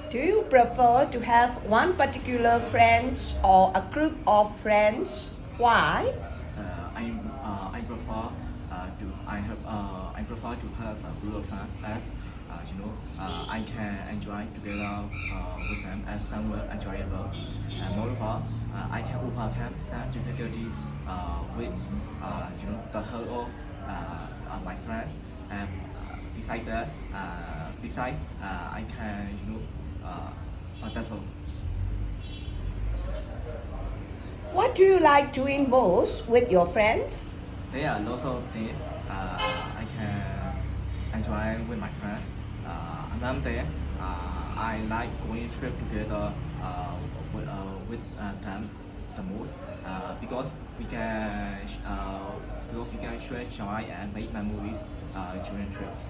Do you prefer to have one particular friends or a group of friends? Why? I prefer I prefer to have a group of friends as I can enjoy together with them as somewhat enjoyable. And moreover, I can overcome some difficulties with the help of my friends. And besides that, I can that's all. What do you like doing most with your friends? There are lots of things I can enjoy with my friends. Among them, I like going trip together with them the most because we can share joy and make memories during trips.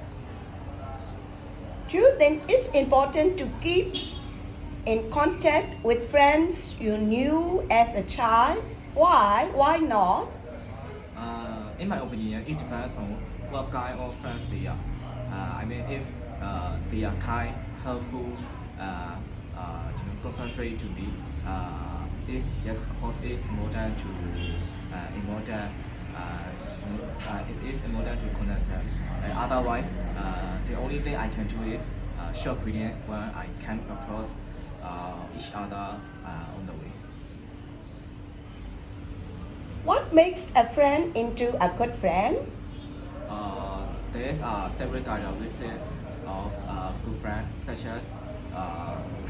Do you think it's important to keep in contact with friends you knew as a child? Why? Why not? In my opinion, it depends on what kind of friends they are. I mean, if they are kind, helpful, concentrate to me, yes, of course, it is important to it is important to connect them. Otherwise, the only thing I can do is show opinion when I come across each other on the way. What makes a friend into a good friend? There are several characteristics of good friends, such as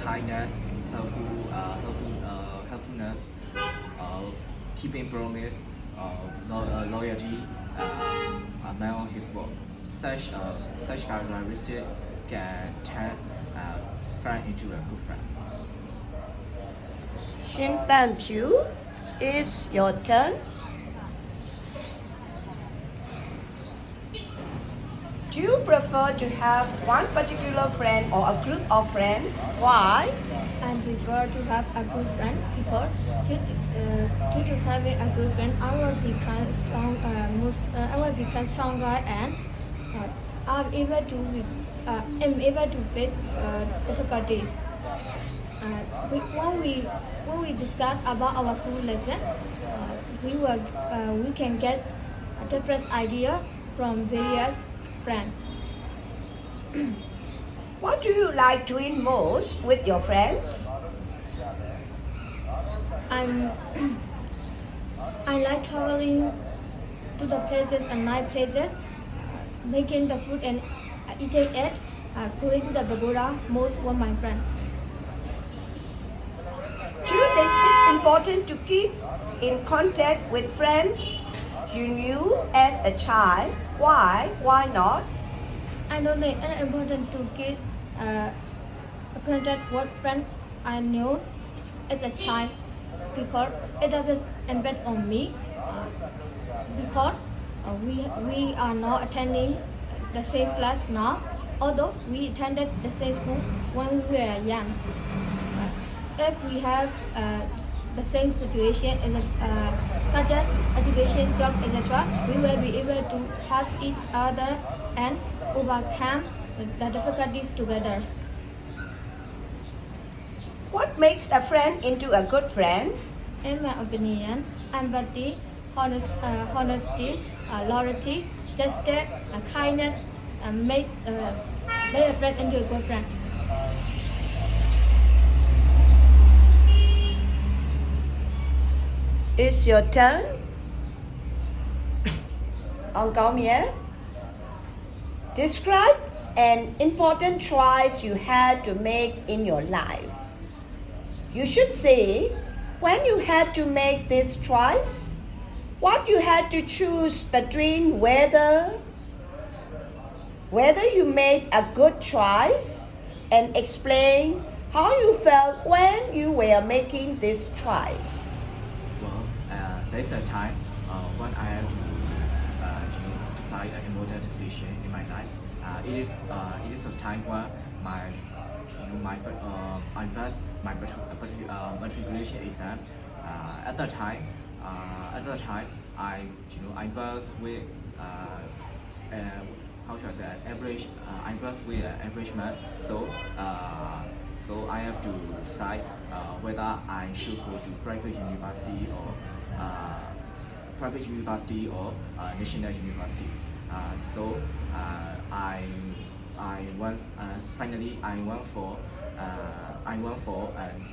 kindness, helpfulness, keeping promise, loyalty, man on his word. Such characteristics can turn a friend into a good friend. Xin Tan Chu, it's your turn. Do you prefer to have one particular friend or a group of friends? Why? I prefer to have a good friend because due to having a good friend, I will become strong. I will become stronger and I'm able to face difficulty. When we discuss about our school lesson, we can get a different idea from various friends. What do you like doing most with your friends? I like traveling to the places and nice places, making the food and eating it, going to the pagoda most with my friends. Do you think it's important to keep in contact with friends you knew as a child? Why? Why not? I don't think it's important to get contact with friends I knew as a child because it doesn't impact on me because we are not attending the same class now, although we attended the same school when we were young. If we have the same situation such as education, job, etc., we will be able to help each other and overcome the difficulties together. What makes a friend into a good friend? In my opinion, empathy, honesty, loyalty, justice, kindness make a friend into a good friend. It's your turn. On Gaumier. Describe an important choice you had to make in your life. You should say when you had to make this choice, what you had to choose between whether you made a good choice and explain how you felt when you were making this choice. Well, there's a time when I have to decide an important decision in my life. It is a time where I passed my matriculation exam. At that time, I passed with how should I say, average. I'm plus with an average man, so I have to decide whether I should go to private university or national university. So I went finally I went for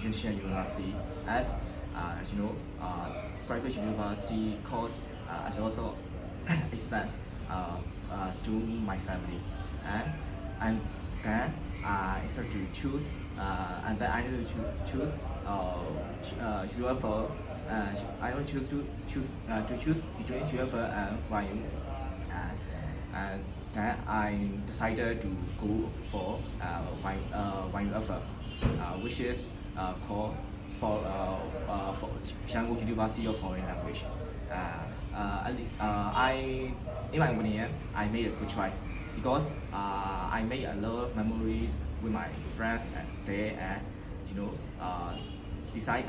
national university as you know private university cost and also expense to my family and then I have to choose and then I have to choose UFO. I will choose between UFO and YU, and then I decided to go for YUFO, which is called for Shanghai University of Foreign Language. At least in my opinion, I made a good choice because I made a lot of memories with my friends there, and you know, beside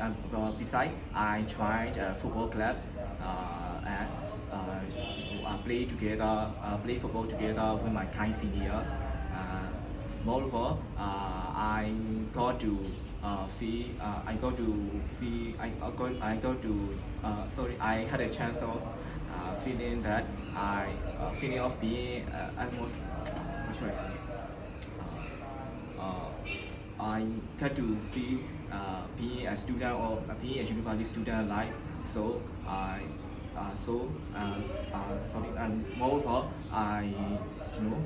I tried a football club and play football together with my kind seniors. Moreover, I got to I had a chance of feeling that feeling of being almost what should I say? I got to feel being a student or being a university student life. So sorry, and moreover, I you know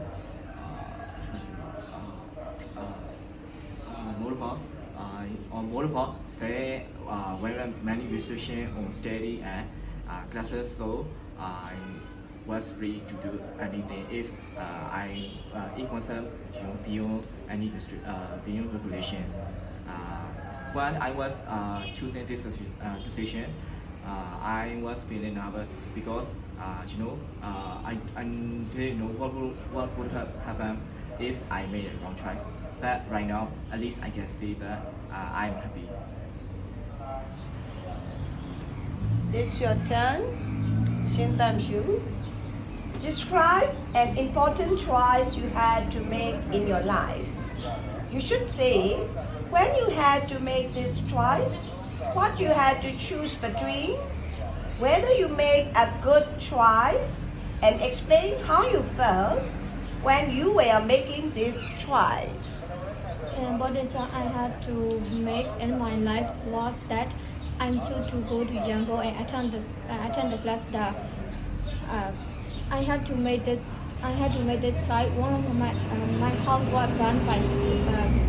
moreover, there were many restrictions on study and classes, so I was free to do anything if it wasn't beyond any beyond regulations. When I was choosing this decision, I was feeling nervous because I didn't know what would have happened if I made a wrong choice. But right now, at least I can see that I'm happy. It's your turn. Xin Yu. Describe an important choice you had to make in your life. You should say when you had to make this choice, what you had to choose between, whether you made a good choice, and explain how you felt when you were making this choice. An important choice I had to make in my life was that I chose to go to Yangon and attend the class there. I had to make this choice. One of my house was run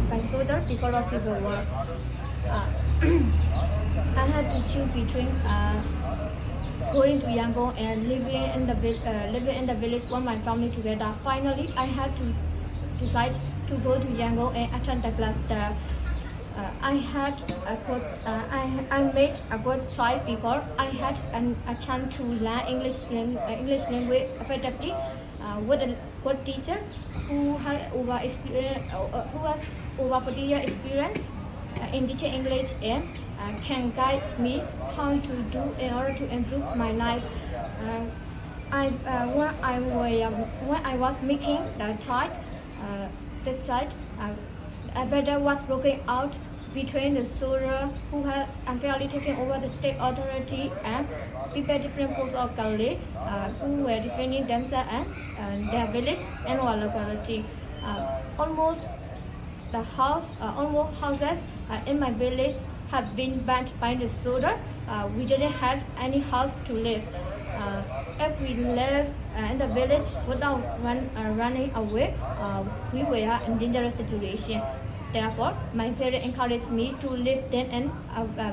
by soldiers because of civil war. I had to choose between going to Yangon and living in the village with my family together. Finally, I had to decide to go to Yangon and attend the class there. I made a good choice because I had a chance to learn English language effectively with a good teacher who has over 40 years experience in teaching English and can guide me how to do in order to improve my life. When I was making the choice, a battle was broken out between the soldiers who had unfairly taken over the state authority and people different groups of Galilee who were defending themselves and their village and our locality. Almost houses in my village have been burnt by the soldier. We didn't have any house to live. If we live in the village without running away, we were in dangerous situation. Therefore, my parents encouraged me to live then in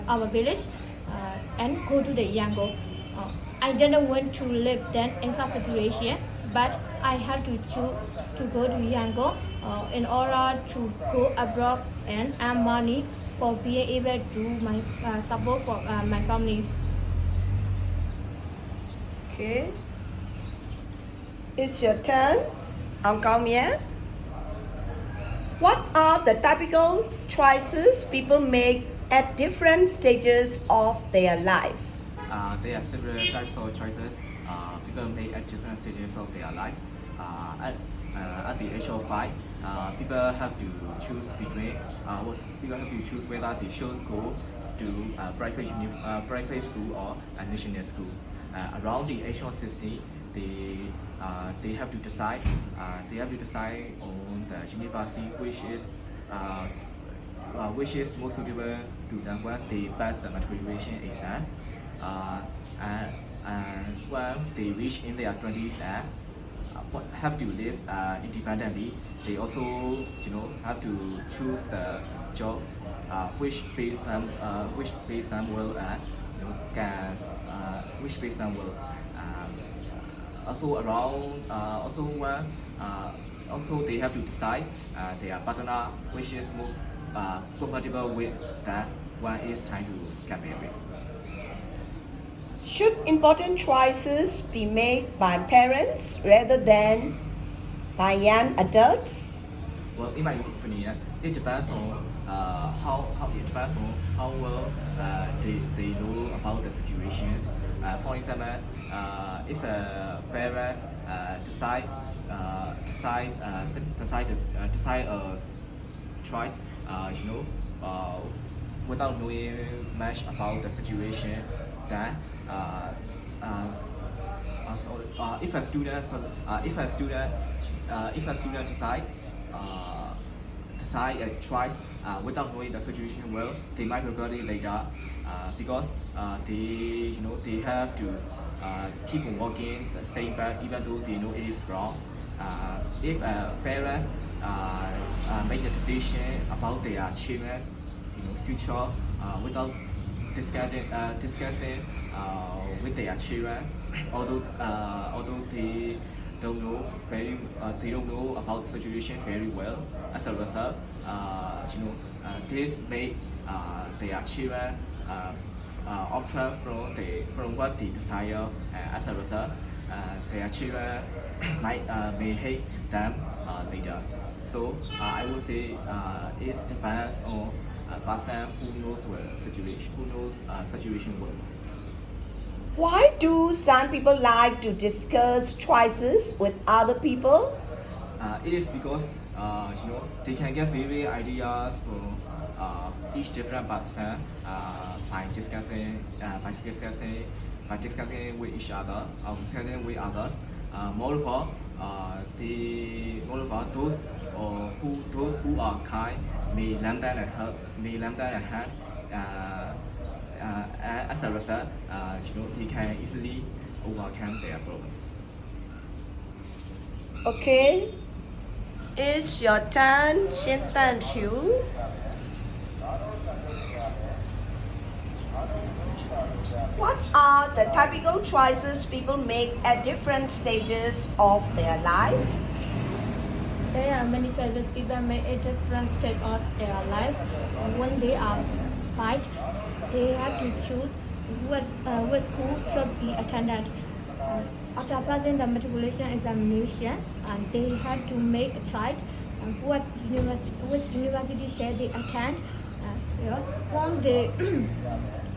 our village and go to the Yangon. I didn't want to live then in such situation, but I had to choose to go to Yangon in order to go abroad and earn money for being able to my support for my family. Okay. It's your turn. Ông Cao Mía. What are the typical choices people make at different stages of their life? There are several types of choices people make at different stages of their life. at the age of 5, people have to choose between people have to choose whether they should go to private school or a national school. Around the age of 16, they have to decide on the university which is most suitable to them when they pass the matriculation exam. And when they reach in their 20s and have to live independently, they also have to choose the job which pays them well and which pays them well. Also around also when also they have to decide their partner which is more compatible with that when it's time to get married. Should important choices be made by parents rather than by young adults? Well, in my opinion, it depends on how well they know about the situations. For example, if parents decide a choice, without knowing much about the situation, then if a student decide a choice without knowing the situation well, they might regret it later because they have to keep on working the same path even though they know it is wrong. If parents make a decision about their children's future without discussing with their children, although they don't know about the situation very well. As a result, this made their children opt from what they desire. As a result, their children may hate them later. So I would say it depends on a person who knows situation well. Why do some people like to discuss choices with other people? It is because they can get various ideas from each different person by discussing with each other or discussing with others. Moreover, those who are kind may lend them a hand. As a result, they can easily overcome their problems. Okay, it's your turn, Xin Tan Xiu. What are the typical choices people make at different stages of their life? There are many choices people make at different stages of their life. When they are 5, they have to choose what school should be attended. After passing the matriculation examination, they had to make a choice which university should they attend.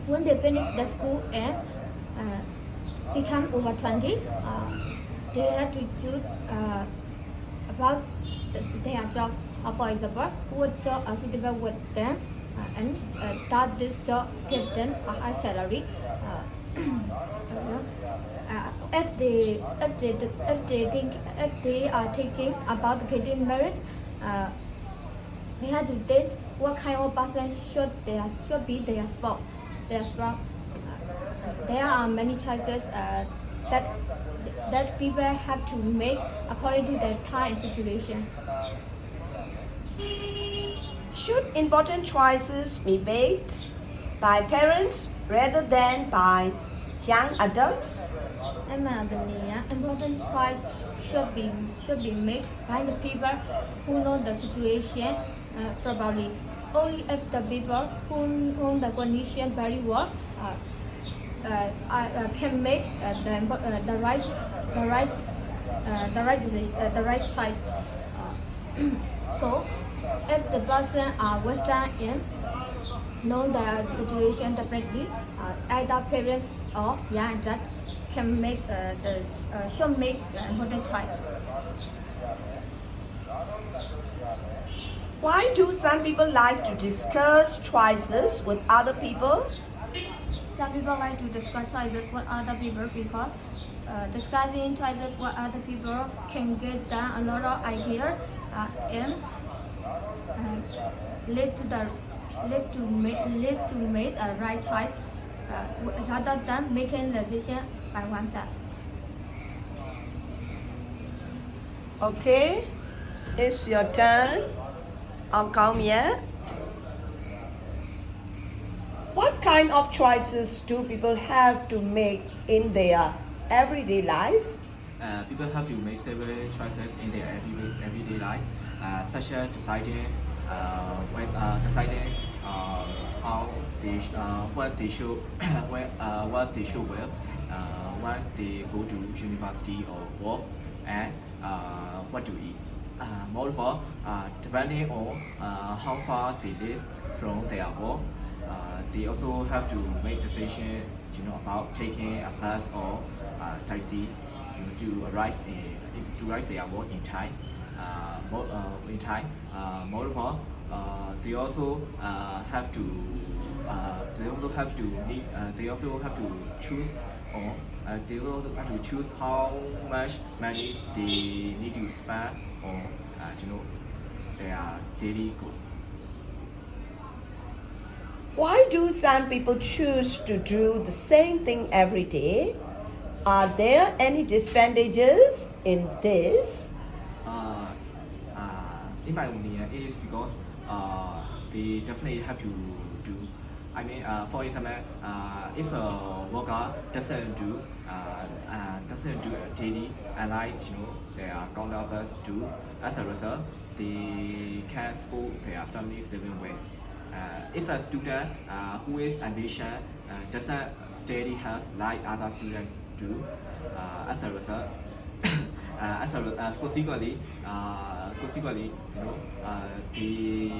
When they finish the school and become over 20, they have to choose about their job. For example, what job are suitable with them, and does this job give them a high salary? If they are thinking about getting married, they have to think what kind of person should be their spouse. There are many choices that people have to make according to their time and situation. Should important choices be made by parents rather than by young adults? In my opinion, important choice should be made by the people who know the situation properly. Only if the people who know the condition very well can make the right choice. So, if the person are Western and know the situation differently, either parents or young adults can make should make the important choice. Why do some people like to discuss choices with other people? Some people like to discuss choices with other people because discussing choices with other people can get them a lot of ideas and lead to make a right choice rather than making the decision by oneself. Okay, it's your turn. Uncle Mia. What kind of choices do people have to make in their everyday life? People have to make several choices in their everyday life, such as deciding how they what they should what they should wear when they go to university or work, and what to eat. Moreover, depending on how far they live from their work, they also have to make decisions, about taking a bus or taxi, to arrive their work in time. Moreover, they also have to choose, or they also have to choose how much money they need to spend on their daily goals. Why do some people choose to do the same thing every day? Are there any disadvantages in this? In my opinion, it is because they definitely have to do. For example, if a worker doesn't do a daily, and their counterparts do, as a result, they can support their families living well. If a student who is ambitious doesn't study hard like other students do, as a result, consequently, he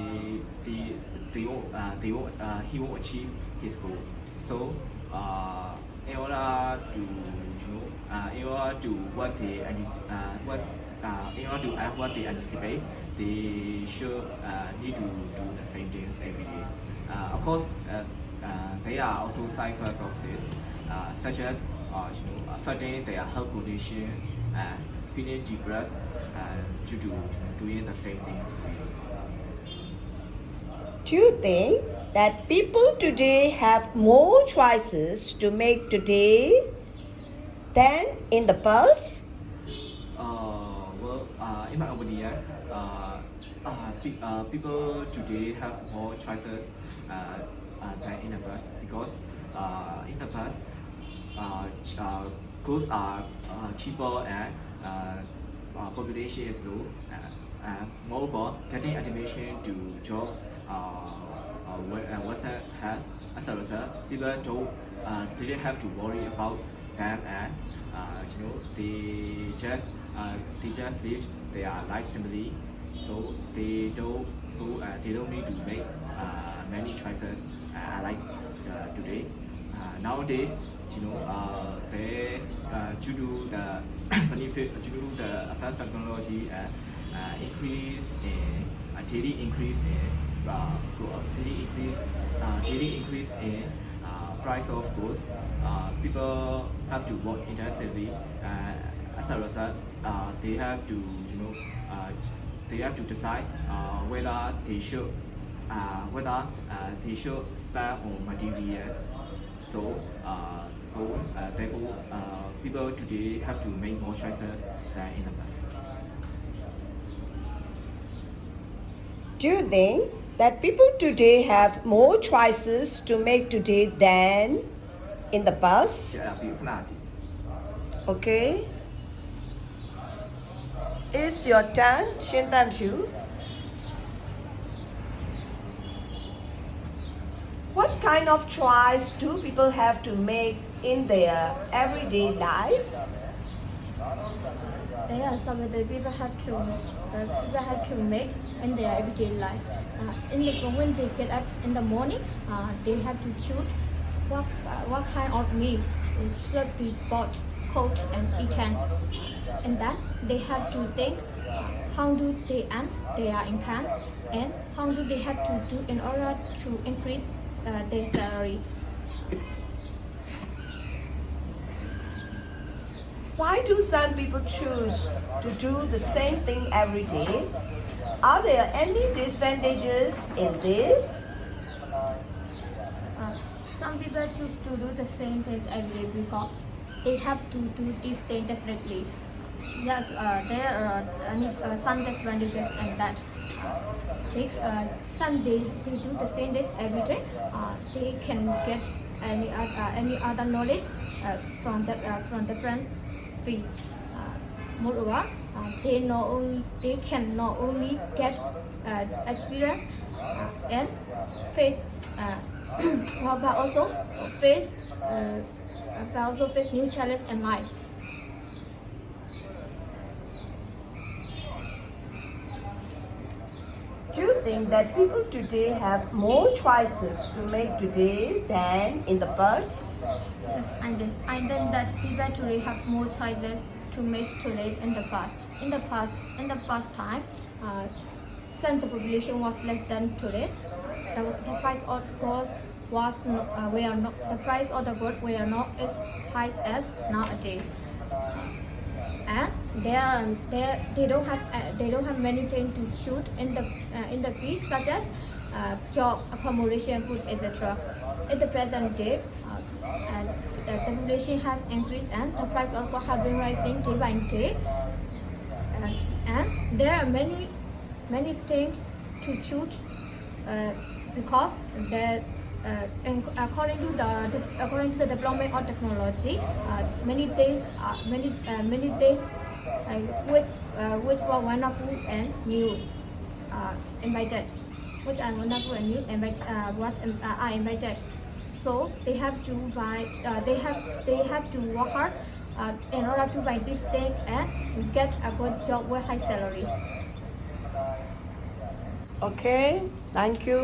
won't achieve his goal. So, in order to what they anticipate, they should need to do the same things every day. Of course, there are also side effects of this, such as affecting their health conditions and feeling depressed due to doing the same things daily. Do you think that people today have more choices to make today than in the past? In my opinion, people today have more choices than in the past, because in the past, goods are cheaper, and population is low, and moreover, getting admission to jobs wasn't as a result. People didn't have to worry about that, and they just lived their life simply, so they don't need to make many choices like today. Nowadays, due to the benefit, due to the advanced technology, increase in daily increase in price of goods, people have to work intensively. As a result, they have to decide whether they should spend on materials. So therefore, people today have to make more choices than in the past. Do you think that people today have more choices to make today than in the past? Okay. It's your turn, Shin Tam Chu. What kind of choice do people have to make in their everyday life? There are some that people have to make in their everyday life. When they get up in the morning, they have to choose what kind of meal should be bought, cooked, and eaten. And then they have to think how do they earn their income, and how do they have to do in order to increase their salary. Why do some people choose to do the same thing every day? Are there any disadvantages in this? Some people choose to do the same things every day because they have to do these things differently. Yes, there are some disadvantages in that. Some they do the same things every day. They can get any other knowledge from the friends free. Moreover, they can not only get experience and face, but also face new challenge in life. Do you think that people today have more choices to make today than in the past? Yes, I think that people today have more choices to make today in the past. In the past time, since the population was less than today, the price of gold was the price of the gold were not as high as nowadays. And they don't have many things to choose in the field, such as job, accommodation, food, etc. In the present day, and the population has increased and the price of gold have been rising day by day, and there are many things to choose because according to the development of technology, many days which were wonderful and new invited, which are wonderful and new are invited. So they have to buy. They have to work hard in order to buy this thing and get a good job with high salary. Okay, thank you.